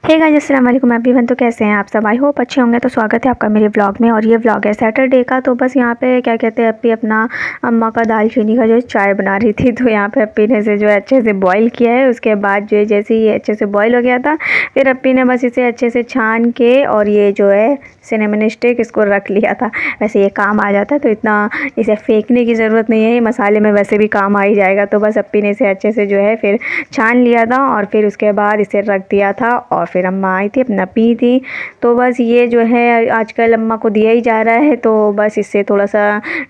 Hey guys, अस्सलाम वालेकुम everyone. तो कैसे हैं आप सब? आई होप अच्छे होंगे। तो स्वागत है आपका मेरे व्लॉग में। और ये व्लॉग है सैटरडे का। तो बस यहाँ पे क्या कहते हैं, अप्पी अपना अम्मा का दालचीनी का जो चाय बना रही थी। तो यहाँ पे अप्पी ने इसे जो है अच्छे से बॉईल किया है। उसके बाद जो है जैसे ही ये अच्छे से बॉईल हो गया था, फिर अप्पी ने बस इसे अच्छे से छान के और ये जो है सिनेमन स्टिक इसको रख लिया था। वैसे ये काम आ जाता है, तो इतना इसे फेंकने की ज़रूरत नहीं है, ये मसाले में वैसे भी काम आ ही जाएगा। तो बस अप्पी ने इसे अच्छे से जो है फिर छान लिया था और फिर उसके बाद इसे रख दिया था। और फिर अम्मा आई थी, अपना पी थी। तो बस ये जो है आजकल अम्मा को दिया ही जा रहा है। तो बस इससे थोड़ा सा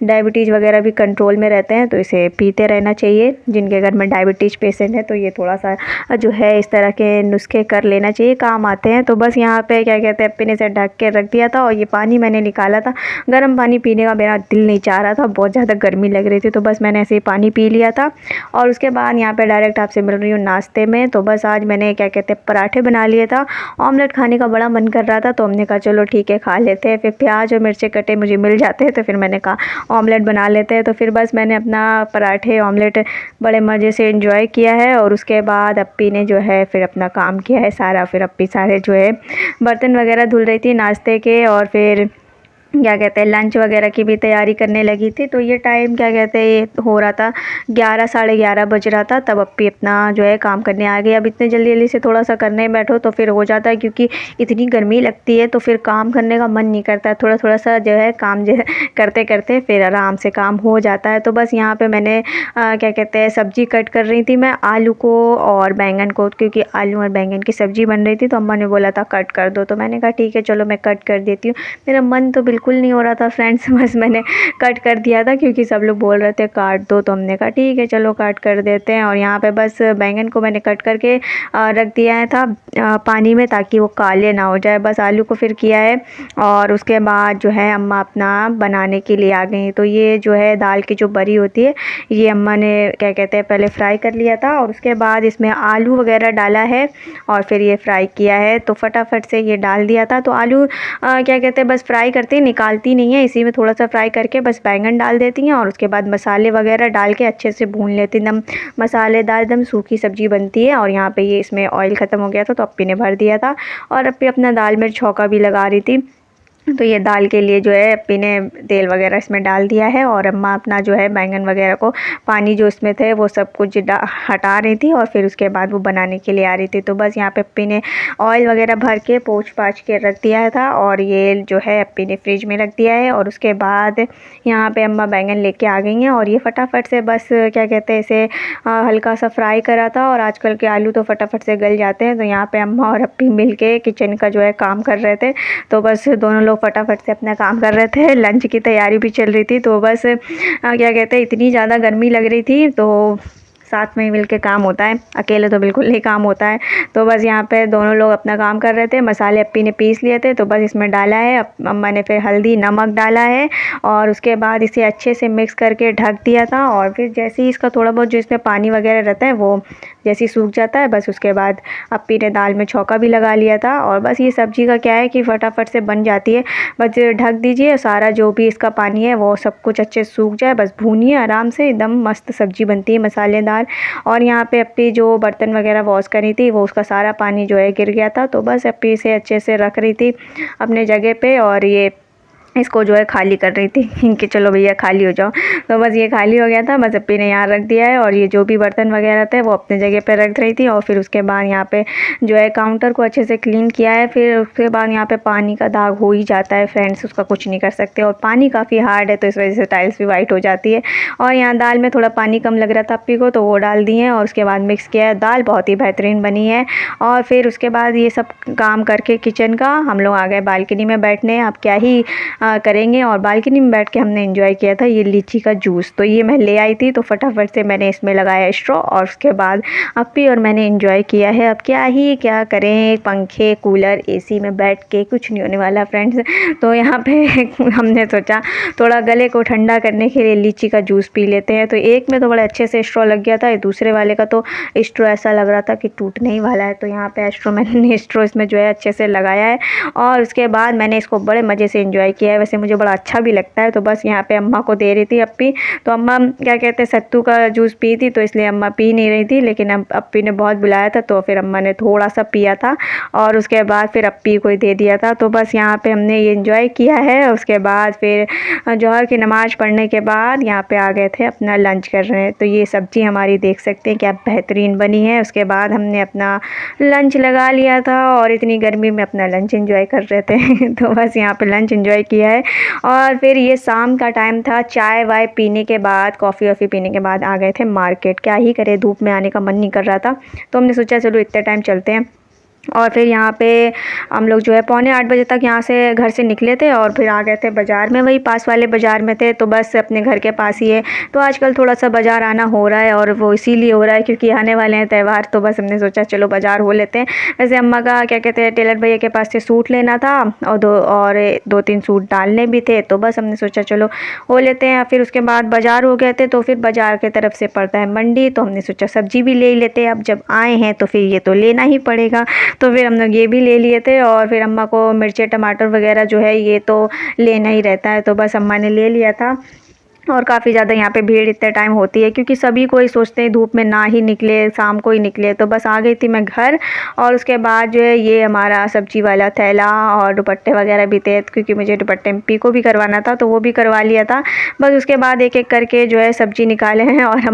डायबिटीज़ वगैरह भी कंट्रोल में रहते हैं, तो इसे पीते रहना चाहिए। जिनके घर में डायबिटीज़ पेशेंट है, तो ये थोड़ा सा जो है इस तरह के नुस्खे कर लेना चाहिए, काम आते हैं। तो बस यहाँ पे क्या कहते हैं, अप्पी ने इसे ढक के रख दिया था। और ये पानी मैंने निकाला था, गर्म पानी पीने का मेरा दिल नहीं चाह रहा था, बहुत ज़्यादा गर्मी लग रही थी। तो बस मैंने ऐसे ही पानी पी लिया था। और उसके बाद यहाँ पे डायरेक्ट आपसे मिल रही हूँ नाश्ते में। तो बस आज मैंने क्या कहते हैं पराठे बना लिए था। ऑमलेट खाने का बड़ा मन कर रहा था, तो हमने कहा चलो ठीक है खा लेते हैं। फिर प्याज और मिर्ची कटे मुझे मिल जाते हैं, तो फिर मैंने कहा ऑमलेट बना लेते हैं। तो फिर बस मैंने अपना पराठे ऑमलेट बड़े मज़े से एंजॉय किया है। और उसके बाद अप्पी ने जो है फिर अपना काम किया है सारा। फिर अप्पी सारे जो है बर्तन वगैरह धुल रही थी नाश्ते के, और फिर क्या कहते हैं लंच वगैरह की भी तैयारी करने लगी थी। तो ये टाइम क्या कहते हैं ये हो रहा था 11 साढ़े 11 बज रहा था, तब अप्पी अपना जो है काम करने आ गई। अब इतने जल्दी जल्दी से थोड़ा सा करने बैठो तो फिर हो जाता है, क्योंकि इतनी गर्मी लगती है तो फिर काम करने का मन नहीं करता है। थोड़ा थोड़ा सा जो है काम जो है करते करते फिर आराम से काम हो जाता है। तो बस यहाँ पर मैंने क्या कहते हैं सब्ज़ी कट कर रही थी मैं, आलू को और बैंगन को, क्योंकि आलू और बैंगन की सब्ज़ी बन रही थी। तो अम्मा ने बोला था कट कर दो, तो मैंने कहा ठीक है चलो मैं कट कर देती हूँ। मेरा मन तो बिल्कुल नहीं हो रहा था फ्रेंड्स, बस मैंने कट कर दिया था क्योंकि सब लोग बोल रहे थे काट दो। तो हमने कहा ठीक है चलो काट कर देते हैं। और यहाँ पे बस बैंगन को मैंने कट करके रख दिया था पानी में, ताकि वो काले ना हो जाए। बस आलू को फिर किया है। और उसके बाद जो है अम्मा अपना बनाने के लिए आ गई। तो ये जो है दाल की जो बरी होती है, ये अम्मा ने क्या कहते हैं पहले फ्राई कर लिया था, और उसके बाद इसमें आलू वगैरह डाला है और फिर ये फ्राई किया है। तो फटाफट से ये डाल दिया था। तो आलू क्या कहते हैं बस फ्राई करते निकालती नहीं है, इसी में थोड़ा सा फ्राई करके बस बैंगन डाल देती हैं। और उसके बाद मसाले वगैरह डाल के अच्छे से भून लेती, एकदम मसालेदार एकदम सूखी सब्ज़ी बनती है। और यहाँ पे ये इसमें ऑयल ख़त्म हो गया था, तो अप्पी ने भर दिया था। और अप्पी अपना दाल मिर्च छौंका भी लगा रही थी। तो ये दाल के लिए जो है अप्पी ने तेल वगैरह इसमें डाल दिया है। और अम्मा अपना जो है बैंगन वगैरह को पानी जो इसमें थे वो सब कुछ हटा रही थी, और फिर उसके बाद वो बनाने के लिए आ रही थी। तो बस यहाँ पे अप्पी ने ऑयल वगैरह भर के पोंछ पाछ के रख दिया था, और ये जो है अप्पी ने फ्रिज में रख दिया है। और उसके बाद यहाँ पे अम्मा बैंगन लेके आ गई हैं, और ये फटाफट से बस क्या कहते हैं इसे हल्का सा फ्राई करा था। और आजकल के आलू तो फटाफट से गल जाते हैं। तो यहाँ पे अम्मा और अप्पी मिल के किचन का जो है काम कर रहे थे। तो बस दोनों लोग फटाफट से अपना काम कर रहे थे, लंच की तैयारी भी चल रही थी। तो बस क्या कहते हैं इतनी ज़्यादा गर्मी लग रही थी, तो साथ में ही मिल के काम होता है, अकेले तो बिल्कुल नहीं काम होता है। तो बस यहाँ पे दोनों लोग अपना काम कर रहे थे। मसाले अप्पी ने पीस लिए थे, तो बस इसमें डाला है। अम्मा ने फिर हल्दी नमक डाला है, और उसके बाद इसे अच्छे से मिक्स करके ढक दिया था। और फिर जैसे ही इसका थोड़ा बहुत जो इसमें पानी वगैरह रहता है वो जैसे ही सूख जाता है, बस उसके बाद अप्पी ने दाल में छौंका भी लगा लिया था। और बस ये सब्ज़ी का क्या है कि फटाफट से बन जाती है। बस ढक दीजिए, सारा जो भी इसका पानी है वो सब कुछ अच्छे से सूख जाए, बस भूनिए आराम से, एकदम मस्त सब्ज़ी बनती है मसालेदार। और यहाँ पे अप्पी जो बर्तन वगैरह वॉश करी थी वो उसका सारा पानी जो है गिर गया था। तो बस अप्पी इसे अच्छे से रख रही थी अपने जगह पे, और ये इसको जो है खाली कर रही थी कि चलो भैया खाली हो जाओ। तो बस ये खाली हो गया था, बस अप्पी ने यहाँ रख दिया है। और ये जो भी बर्तन वगैरह थे वो अपने जगह पे रख रही थी। और फिर उसके बाद यहाँ पे जो है काउंटर को अच्छे से क्लीन किया है। फिर उसके बाद यहाँ पे पानी का दाग हो ही जाता है फ्रेंड्स, उसका कुछ नहीं कर सकते। और पानी काफ़ी हार्ड है, तो इस वजह से टाइल्स भी वाइट हो जाती है। और यहाँ दाल में थोड़ा पानी कम लग रहा था अप्पी को, तो वो डाल दिए हैं। और उसके बाद मिक्स किया है, दाल बहुत ही बेहतरीन बनी है। और फिर उसके बाद ये सब काम करके किचन का हम लोग आ गए बालकनी में बैठने। अब क्या ही करेंगे। और बालकनी में बैठ के हमने एंजॉय किया था ये लीची का जूस। तो ये मैं ले आई थी, तो फटाफट से मैंने इसमें लगाया स्ट्रॉ, और उसके बाद अप्पी और मैंने एंजॉय किया है। अब क्या करें, पंखे कूलर एसी में बैठ के कुछ नहीं होने वाला फ्रेंड्स। तो यहाँ पे हमने सोचा थोड़ा गले को ठंडा करने के लिए लीची का जूस पी लेते हैं। तो एक में तो बड़े अच्छे से स्ट्रॉ लग गया था, दूसरे वाले का तो स्ट्रॉ ऐसा लग रहा था कि टूटने ही वाला है। तो यहाँ पे मैंने स्ट्रॉ इसमें जो है अच्छे से लगाया है। और उसके बाद मैंने इसको बड़े मज़े से एंजॉय किया है। है, वैसे मुझे बड़ा अच्छा भी लगता है। तो बस यहाँ पे अम्मा को दे रही थी अप्पी। तो अम्मा क्या कहते हैं सत्तू का जूस पी थी, तो इसलिए अम्मा पी नहीं रही थी, लेकिन अप्पी ने बहुत बुलाया था तो फिर अम्मा ने थोड़ा सा पिया था और उसके बाद फिर अप्पी को ही दे दिया था। तो बस यहाँ पे हमने ये एंजॉय किया है। उसके बाद फिर जोहर की नमाज़ पढ़ने के बाद यहाँ पे आ गए थे अपना लंच कर रहे हैं। तो ये सब्ज़ी हमारी देख सकते हैं क्या बेहतरीन बनी है। उसके बाद हमने अपना लंच लगा लिया था और इतनी गर्मी में अपना लंच एंजॉय कर रहे थे तो बस यहाँ पे लंच एंजॉय किया है। और फिर ये शाम का टाइम था, चाय वाय पीने के बाद, कॉफ़ी वॉफ़ी पीने के बाद आ गए थे मार्केट। क्या ही करें, धूप में आने का मन नहीं कर रहा था, तो हमने सोचा चलो इतने टाइम चलते हैं। और फिर यहाँ पे हम लोग जो है 7:45 बजे तक यहाँ से घर से निकले थे और फिर आ गए थे बाज़ार में, वही पास वाले बाज़ार में थे। तो बस अपने घर के पास ही है, तो आजकल थोड़ा सा बाज़ार आना हो रहा है और वो इसीलिए हो रहा है क्योंकि आने वाले हैं त्यौहार। तो बस हमने सोचा चलो बाज़ार हो लेते हैं। वैसे अम्मा का क्या कहते हैं टेलर भैया के पास से सूट लेना था और 2-3 सूट डालने भी थे। तो बस हमने सोचा चलो हो लेते हैं। फिर उसके बाद बाज़ार हो गए थे, तो फिर बाज़ार की तरफ से पड़ता है मंडी, तो हमने सोचा सब्ज़ी भी ले लेते हैं। अब जब आए हैं तो फिर ये तो लेना ही पड़ेगा। तो फिर हम लोग ये भी ले लिए थे और फिर अम्मा को मिर्ची टमाटर वगैरह जो है ये तो लेना ही रहता है, तो बस अम्मा ने ले लिया था। और काफ़ी ज़्यादा यहाँ पे भीड़ इतने टाइम होती है क्योंकि सभी कोई सोचते हैं धूप में ना ही निकले, शाम को ही निकले। तो बस आ गई थी मैं घर और उसके बाद जो है ये हमारा सब्जी वाला थैला और दुपट्टे वगैरह भी थे क्योंकि मुझे दुपट्टे एमपी को भी करवाना था, तो वो भी करवा लिया था। बस उसके बाद एक एक करके जो है सब्ज़ी निकाले हैं और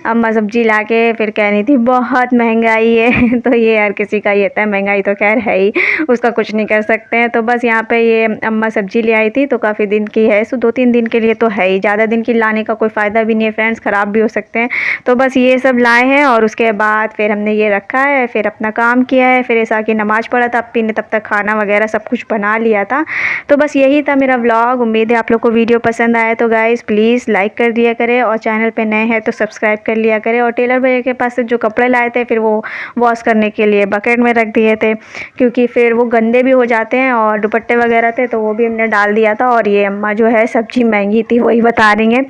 अम्मा सब्ज़ी ला के फिर कह रही थी बहुत महंगाई है तो ये हर किसी का ही होता है, महंगाई तो खैर है ही, उसका कुछ नहीं कर सकते हैं। तो बस यहाँ पे ये अम्मा सब्ज़ी ले आई थी, तो काफ़ी दिन की है, सो 2-3 दिन के लिए तो है ही, ज़्यादा दिन की लाने का कोई फ़ायदा भी नहीं है फ्रेंड्स, ख़राब भी हो सकते हैं। तो बस ये सब लाए हैं और उसके बाद फिर हमने ये रखा है, फिर अपना काम किया है, फिर ऐसा कि नमाज़ पढ़ा था, अप्पी ने तब तक खाना वगैरह सब कुछ बना लिया था। तो बस यही था मेरा व्लॉग। उम्मीद है आप लोग को वीडियो पसंद आया, तो गाइज़ प्लीज़ लाइक कर दिया करें और चैनल पे नए हैं तो सब्सक्राइब कर लिया करें। और टेलर भैया के पास से जो कपड़े लाए थे फिर वो वॉश करने के लिए बकेट में रख दिए थे क्योंकि फिर वो गंदे भी हो जाते हैं, और दुपट्टे वगैरह थे तो वो भी हमने डाल दिया था। और ये अम्मा जो है सब्ज़ी महंगी थी वही बता रही हैं।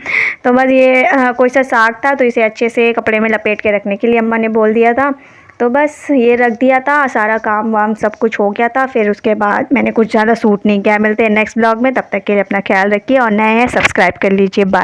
तो बस ये कोई सा साग था तो इसे अच्छे से कपड़े में लपेट के रखने के लिए अम्मा ने बोल दिया था। तो बस ये रख दिया था, सारा काम वाम सब कुछ हो गया था। फिर उसके बाद मैंने कुछ ज़्यादा सूट नहीं किया। मिलते हैं नेक्स्ट ब्लॉग में, तब तक के लिए अपना ख्याल रखिए और नए हैं सब्सक्राइब कर लीजिए। बाय।